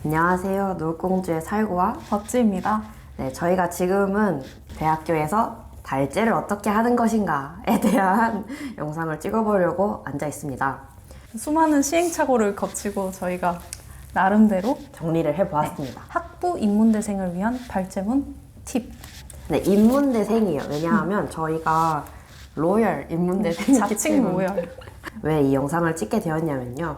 안녕하세요. 놀공주에 살고 와 박지입니다. 네, 저희가 지금은 대학교에서 발제를 어떻게 하는 것인가에 대한 영상을 찍어보려고 앉아 있습니다. 수많은 시행착오를 거치고 저희가 나름대로 정리를 해보았습니다. 학부 입문대생을 위한 발제문 팁. 네, 입문대생이에요. 왜냐하면 저희가 로열 입문대생이기 자칭 때문에 로열. 왜 이 영상을 찍게 되었냐면요.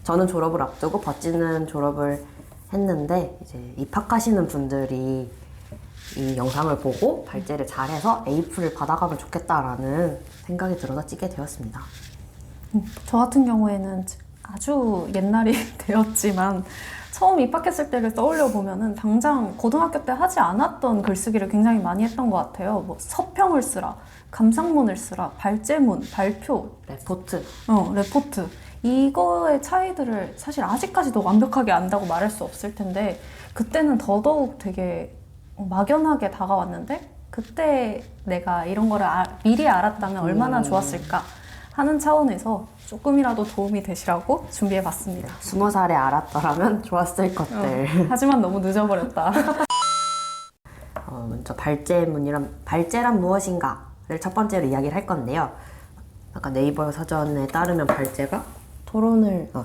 저는 졸업을 앞두고 버찌는 졸업을 했는데 이제 입학하시는 분들이 이 영상을 보고 발제를 잘해서 A풀을 받아가면 좋겠다라는 생각이 들어서 찍게 되었습니다. 저 같은 경우에는 아주 옛날이 되었지만 처음 입학했을 때를 떠올려 보면은 당장 고등학교 때 하지 않았던 글쓰기를 굉장히 많이 했던 것 같아요. 뭐 서평을 쓰라, 감상문을 쓰라, 발제문, 발표, 레포트. 레포트. 이거의 차이들을 사실 아직까지도 완벽하게 안다고 말할 수 없을 텐데 그때는 더더욱 되게 막연하게 다가왔는데 그때 내가 이런 거를 미리 알았다면 얼마나 좋았을까 하는 차원에서 조금이라도 도움이 되시라고 준비해봤습니다. 20살에 알았더라면 좋았을 것들. 하지만 너무 늦어버렸다. 먼저 발제란 무엇인가를 첫 번째로 이야기를 할 건데요. 아까 네이버 사전에 따르면 발제가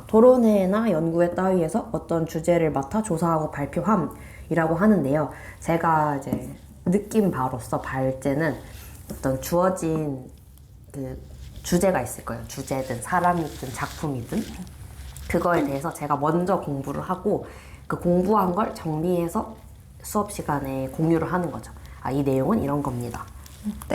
토론회나 연구회 따위에서 어떤 주제를 맡아 조사하고 발표함이라고 하는데요. 제가 이제 느낀 바로서 발제는 어떤 주어진 그 주제가 있을 거예요. 주제든 사람이든 작품이든 그거에 대해서 제가 먼저 공부를 하고 그 공부한 걸 정리해서 수업 시간에 공유를 하는 거죠. 이 내용은 이런 겁니다.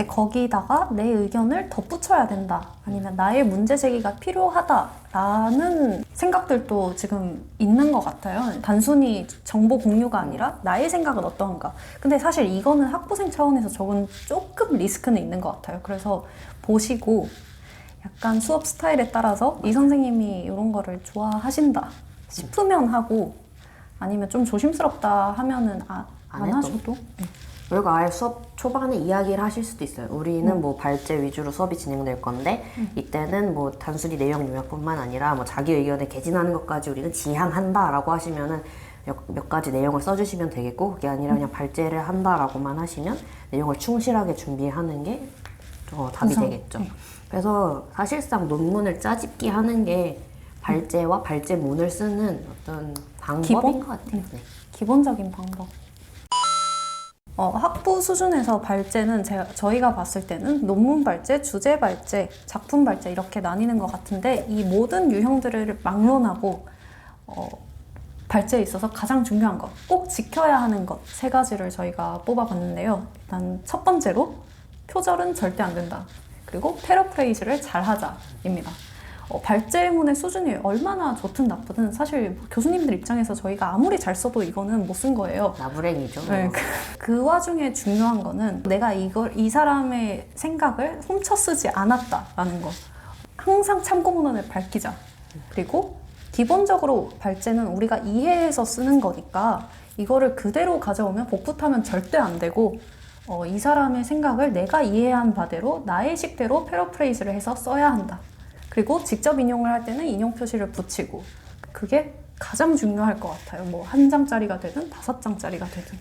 거기다가 내 의견을 덧붙여야 된다. 아니면 나의 문제 제기가 필요하다라는 생각들도 지금 있는 것 같아요. 단순히 정보 공유가 아니라 나의 생각은 어떤가. 근데 사실 이거는 학부생 차원에서 적은 조금 리스크는 있는 것 같아요. 그래서 보시고 약간 수업 스타일에 따라서 이 선생님이 이런 거를 좋아하신다 싶으면 하고 아니면 좀 조심스럽다 하면은 안 하셔도. 그리고 아예 수업 초반에 이야기를 하실 수도 있어요. 우리는 뭐 발제 위주로 수업이 진행될 건데 이때는 뭐 단순히 내용 요약뿐만 아니라 뭐 자기 의견에 개진하는 것까지 우리는 지향한다라고 하시면은 몇 가지 내용을 써주시면 되겠고 그게 아니라 그냥 발제를 한다라고만 하시면 내용을 충실하게 준비하는 게 답이 되겠죠. 그래서 사실상 논문을 짜집기 하는 게 발제와 발제문을 쓰는 어떤 방법인 것 같아요. 네. 기본적인 방법. 학부 수준에서 발제는 저희가 봤을 때는 논문 발제, 주제 발제, 작품 발제 이렇게 나뉘는 것 같은데 이 모든 유형들을 막론하고 발제에 있어서 가장 중요한 것, 꼭 지켜야 하는 것 세 가지를 저희가 뽑아봤는데요. 일단 첫 번째로 표절은 절대 안 된다. 그리고 패러프레이즈를 잘하자입니다. 발제문의 수준이 얼마나 좋든 나쁘든 사실 교수님들 입장에서 저희가 아무리 잘 써도 이거는 못 쓴 거예요. 나부랭이죠. 네, 그 와중에 중요한 거는 내가 이 사람의 생각을 훔쳐 쓰지 않았다라는 거. 항상 참고문헌을 밝히자. 그리고 기본적으로 발제는 우리가 이해해서 쓰는 거니까 이거를 그대로 가져오면 복붙하면 절대 안 되고 이 사람의 생각을 내가 이해한 바대로 나의 식대로 패러프레이즈를 해서 써야 한다. 그리고 직접 인용을 할 때는 인용 표시를 붙이고 그게 가장 중요할 것 같아요. 뭐 한 장짜리가 되든 5장짜리가 되든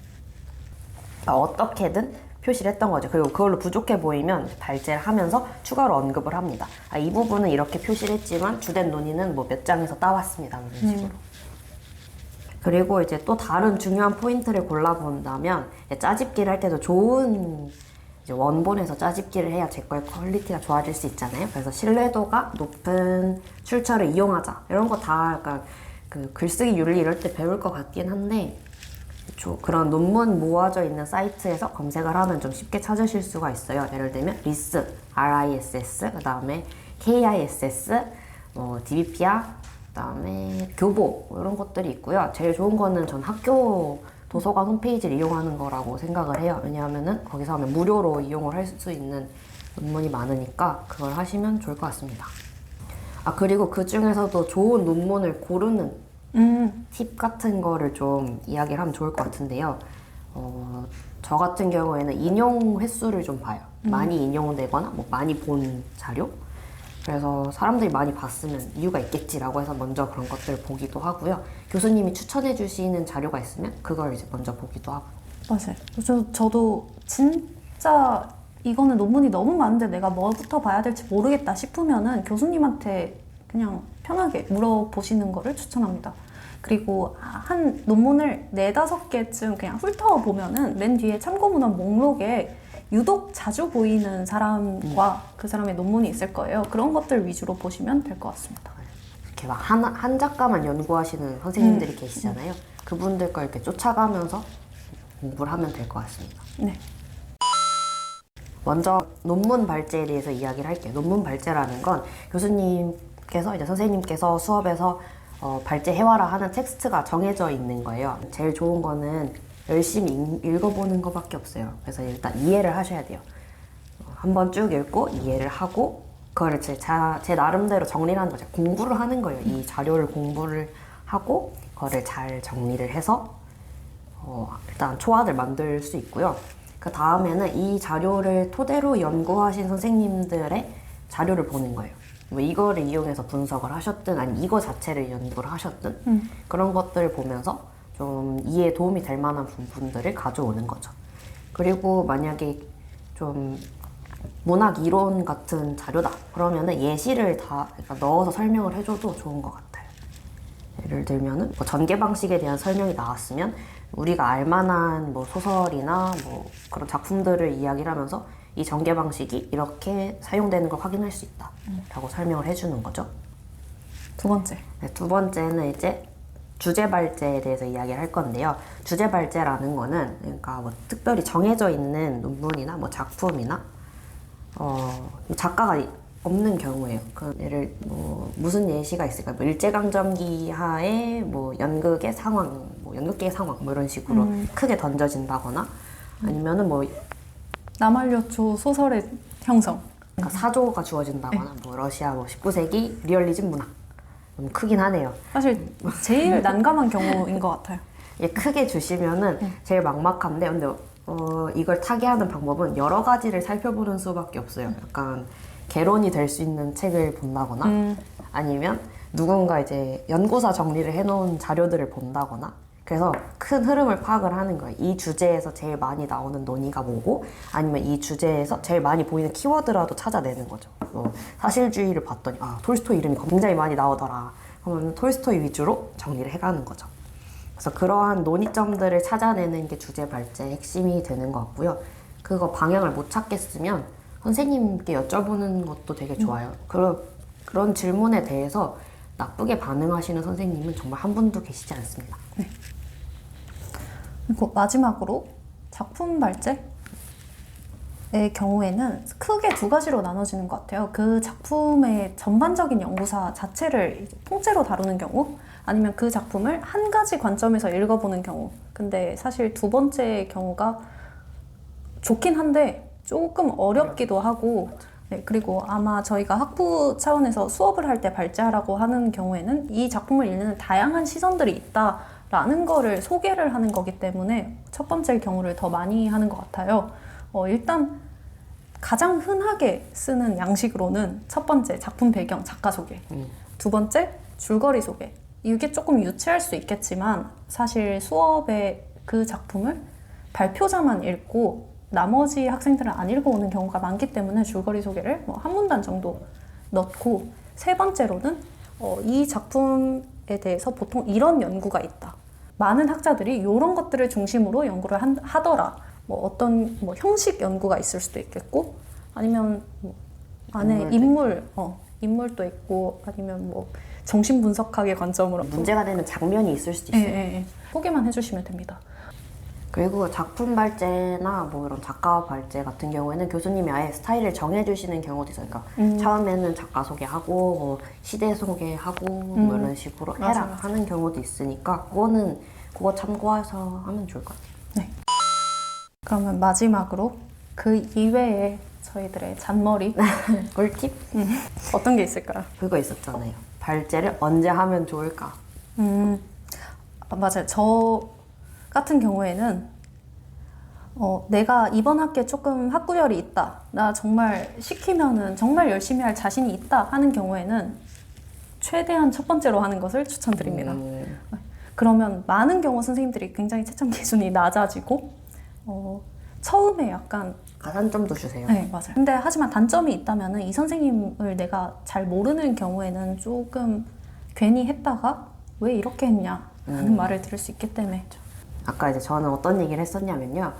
어떻게든 표시를 했던 거죠. 그리고 그걸로 부족해 보이면 발제를 하면서 추가로 언급을 합니다. 이 부분은 이렇게 표시를 했지만 주된 논의는 뭐 몇 장에서 따왔습니다. 이런 식으로. 그리고 이제 또 다른 중요한 포인트를 골라본다면 짜집기를 할 때도 좋은 이제 원본에서 짜집기를 해야 제 거의 퀄리티가 좋아질 수 있잖아요. 그래서 신뢰도가 높은 출처를 이용하자. 이런 거 다 약간 그 글쓰기 윤리 이럴 때 배울 것 같긴 한데 그런 논문 모아져 있는 사이트에서 검색을 하면 좀 쉽게 찾으실 수가 있어요. 예를 들면 RIS, RISS, 그 다음에 KISS, DBPR, 그 다음에 교보 이런 것들이 있고요. 제일 좋은 거는 전 학교 도서관 홈페이지를 이용하는 거라고 생각을 해요. 왜냐하면은 거기서 하면 무료로 이용을 할 수 있는 논문이 많으니까 그걸 하시면 좋을 것 같습니다. 그리고 그 중에서도 좋은 논문을 고르는 팁 같은 거를 좀 이야기를 하면 좋을 것 같은데요. 저 같은 경우에는 인용 횟수를 좀 봐요. 많이 인용되거나 뭐 많이 본 자료 그래서 사람들이 많이 봤으면 이유가 있겠지라고 해서 먼저 그런 것들을 보기도 하고요. 교수님이 추천해 주시는 자료가 있으면 그걸 이제 먼저 보기도 하고. 맞아요. 저도 진짜 이거는 논문이 너무 많은데 내가 뭐부터 봐야 될지 모르겠다 싶으면은 교수님한테 그냥 편하게 물어보시는 거를 추천합니다. 그리고 한 논문을 4-5개쯤 그냥 훑어보면은 맨 뒤에 참고문헌 목록에 유독 자주 보이는 사람과 그 사람의 논문이 있을 거예요. 그런 것들 위주로 보시면 될 것 같습니다. 이렇게 막 한 작가만 연구하시는 선생님들이 계시잖아요. 그분들 걸 이렇게 쫓아가면서 공부를 하면 될 것 같습니다. 네. 먼저 논문 발제에 대해서 이야기를 할게요. 논문 발제라는 건 교수님께서 이제 선생님께서 수업에서 발제해와라 하는 텍스트가 정해져 있는 거예요. 제일 좋은 거는 열심히 읽어보는 것밖에 없어요. 그래서 일단 이해를 하셔야 돼요. 한번 쭉 읽고 이해를 하고 그거를 제 나름대로 정리를 하는 거죠. 공부를 하는 거예요. 이 자료를 공부를 하고 그거를 잘 정리를 해서 일단 초안을 만들 수 있고요. 그 다음에는 이 자료를 토대로 연구하신 선생님들의 자료를 보는 거예요. 뭐 이거를 이용해서 분석을 하셨든 아니면 이거 자체를 연구를 하셨든 그런 것들을 보면서 좀 이해에 도움이 될 만한 부분들을 가져오는 거죠. 그리고 만약에 좀 문학 이론 같은 자료다 그러면은 예시를 다 넣어서 설명을 해줘도 좋은 것 같아요. 예를 들면은 뭐 전개 방식에 대한 설명이 나왔으면 우리가 알만한 뭐 소설이나 뭐 그런 작품들을 이야기를 하면서 이 전개 방식이 이렇게 사용되는 걸 확인할 수 있다 라고 설명을 해주는 거죠. 두 번째. 네, 두 번째는 이제 주제 발제에 대해서 이야기를 할 건데요. 주제 발제라는 거는 그러니까 뭐 특별히 정해져 있는 논문이나 뭐 작품이나 작가가 없는 경우에요. 그 예를 뭐 무슨 예시가 있을까요? 뭐 일제강점기 하에 뭐 연극의 상황, 뭐 연극계의 상황 뭐 이런 식으로 크게 던져진다거나 아니면은 뭐 남한여초 소설의 형성. 그러니까 사조가 주어진다거나 뭐 러시아 뭐 19세기 리얼리즘 문학 너무 크긴 하네요. 사실 제일 난감한 경우인 것 같아요. 예, 크게 주시면은 제일 막막한데 근데 이걸 타개하는 방법은 여러 가지를 살펴보는 수밖에 없어요. 약간 개론이 될 수 있는 책을 본다거나 아니면 누군가 이제 연구사 정리를 해놓은 자료들을 본다거나 그래서 큰 흐름을 파악을 하는 거예요. 이 주제에서 제일 많이 나오는 논의가 뭐고 아니면 이 주제에서 제일 많이 보이는 키워드라도 찾아내는 거죠. 사실주의를 봤더니 톨스토이 이름이 굉장히 많이 나오더라. 그러면 톨스토이 위주로 정리를 해가는 거죠. 그래서 그러한 논의점들을 찾아내는 게 주제 발제의 핵심이 되는 것 같고요. 그거 방향을 못 찾겠으면 선생님께 여쭤보는 것도 되게 좋아요. 그런 질문에 대해서 나쁘게 반응하시는 선생님은 정말 한 분도 계시지 않습니다. 네. 그리고 마지막으로 작품 발제의 경우에는 크게 2가지로 나눠지는 것 같아요. 그 작품의 전반적인 연구사 자체를 통째로 다루는 경우 아니면 그 작품을 한 가지 관점에서 읽어보는 경우. 근데 사실 두 번째 경우가 좋긴 한데 조금 어렵기도 하고 네, 그리고 아마 저희가 학부 차원에서 수업을 할 때 발제하라고 하는 경우에는 이 작품을 읽는 다양한 시선들이 있다라는 거를 소개를 하는 거기 때문에 첫 번째 경우를 더 많이 하는 것 같아요. 일단 가장 흔하게 쓰는 양식으로는 첫 번째 작품 배경, 작가 소개, 두 번째 줄거리 소개. 이게 조금 유치할 수 있겠지만 사실 수업에 그 작품을 발표자만 읽고 나머지 학생들은 안 읽어오는 경우가 많기 때문에 줄거리 소개를 한 문단 정도 넣고 세 번째로는 이 작품에 대해서 보통 이런 연구가 있다. 많은 학자들이 이런 것들을 중심으로 연구를 하더라. 뭐 어떤 형식 연구가 있을 수도 있겠고 아니면 뭐 안에 인물도 있고 아니면 뭐 정신분석학의 관점으로 문제가 되는 장면이 있을 수도 있어요. 예. 소개만 해주시면 됩니다. 그리고 작품 발제나 뭐 이런 작가 발제 같은 경우에는 교수님이 아예 스타일을 정해주시는 경우도 있어요. 그러니까 처음에는 작가 소개하고 뭐 시대 소개하고 뭐 이런 식으로 해라 맞아. 하는 경우도 있으니까 그거 참고해서 하면 좋을 것 같아요. 네. 그러면 마지막으로 그 이외에 저희들의 잔머리 꿀팁? 어떤 게 있을까요? 그거 있었잖아요. 발제를 언제 하면 좋을까? 맞아요. 저 같은 경우에는 내가 이번 학기에 조금 학구열이 있다. 나 정말 시키면은 정말 열심히 할 자신이 있다 하는 경우에는 최대한 첫 번째로 하는 것을 추천드립니다. 그러면 많은 경우 선생님들이 굉장히 채점 기준이 낮아지고 처음에 약간 가산점도 주세요. 네, 맞아요. 근데 하지만 단점이 있다면은 이 선생님을 내가 잘 모르는 경우에는 조금 괜히 했다가 왜 이렇게 했냐 하는 말을 들을 수 있기 때문에. 아까 이제 저는 어떤 얘기를 했었냐면요.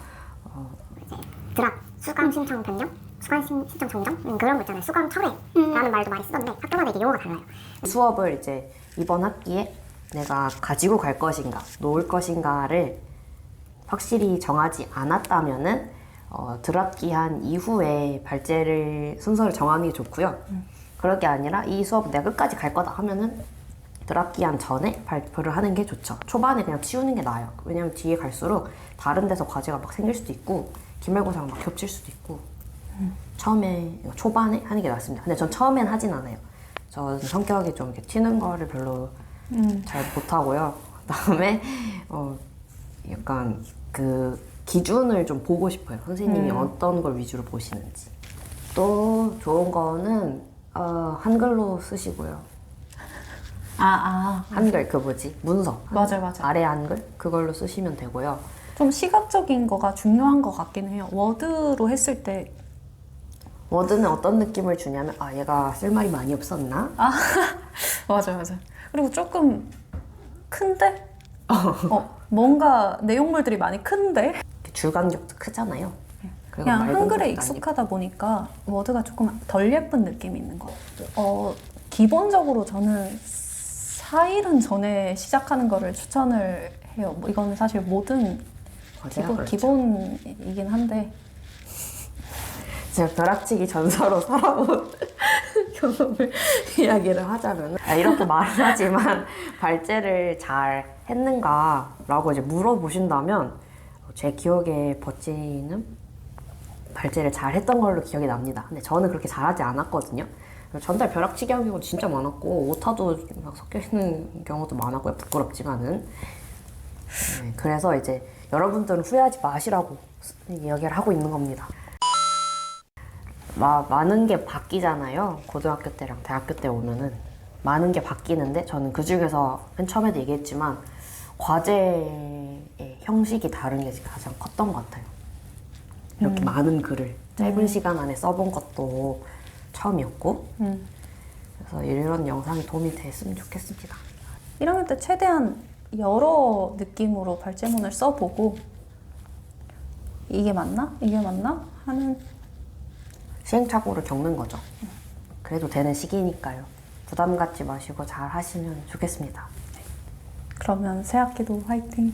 드랍, 수강 신청 변경, 수강 신청 정정 그런 거 있잖아요. 수강 철회라는 말도 많이 쓰던데 학교마다 이게 용어가 달라요. 수업을 이제 이번 학기에 내가 가지고 갈 것인가, 놓을 것인가를 확실히 정하지 않았다면은 드랍 기한 이후에 발제를 순서를 정하는 게 좋고요. 그럴 게 아니라 이 수업 내가 끝까지 갈 거다 하면은 드랍 기한 전에 발표를 하는 게 좋죠. 초반에 그냥 치우는 게 나아요. 왜냐면 뒤에 갈수록 다른 데서 과제가 막 생길 수도 있고 기말고사랑 막 겹칠 수도 있고 처음에 초반에 하는 게 낫습니다. 근데 전 처음엔 하진 않아요. 저는 성격이 좀 이렇게 튀는 거를 별로 잘 못하고요. 그다음에 약간 그 기준을 좀 보고 싶어요. 선생님이 어떤 걸 위주로 보시는지. 또 좋은 거는 한글로 쓰시고요. 한글 그 뭐지? 문서. 맞아요. 아래 한글 그걸로 쓰시면 되고요. 좀 시각적인 거가 중요한 것 같긴 해요. 워드로 했을 때 워드는 어떤 느낌을 주냐면 얘가 쓸 말이 많이 없었나? 맞아요. 그리고 조금 큰데? 뭔가 내용물들이 많이 큰데? 줄간격도 크잖아요. 그리고 그냥 맑은 한글에 것도 익숙하다 보니까 워드가 조금 덜 예쁜 느낌이 있는 것 같아요. 기본적으로 저는 4일은 전에 시작하는 거를 추천을 해요. 이건 사실 모든 그렇죠. 기본이긴 한데 제가 벼락치기 전서로 살아온 경험을 이야기를 하자면 이렇게 말을 하지만 발제를 잘 했는가라고 이제 물어보신다면 제 기억에 버찌는 발제를 잘 했던 걸로 기억이 납니다. 근데 저는 그렇게 잘하지 않았거든요. 전달 벼락치기 하는 경우도 진짜 많았고 오타도 막 섞여 있는 경우도 많았고요. 부끄럽지만은 그래서 이제 여러분들은 후회하지 마시라고 이야기를 하고 있는 겁니다. 많은 게 바뀌잖아요. 고등학교 때랑 대학교 때 오면은 많은 게 바뀌는데 저는 그 중에서 맨 처음에도 얘기했지만 과제의 형식이 다른 게 가장 컸던 것 같아요. 이렇게 많은 글을 짧은 시간 안에 써본 것도 처음이었고 그래서 이런 영상이 도움이 됐으면 좋겠습니다. 1학년 때 최대한 여러 느낌으로 발제문을 써보고 이게 맞나? 하는 시행착오를 겪는 거죠. 그래도 되는 시기니까요. 부담 갖지 마시고 잘 하시면 좋겠습니다. 그러면 새 학기도 화이팅!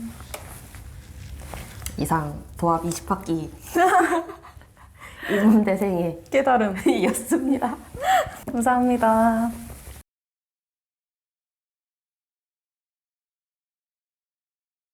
이상 도합 20학기 이문대생의 깨달음이었습니다. 이었습니다. 감사합니다.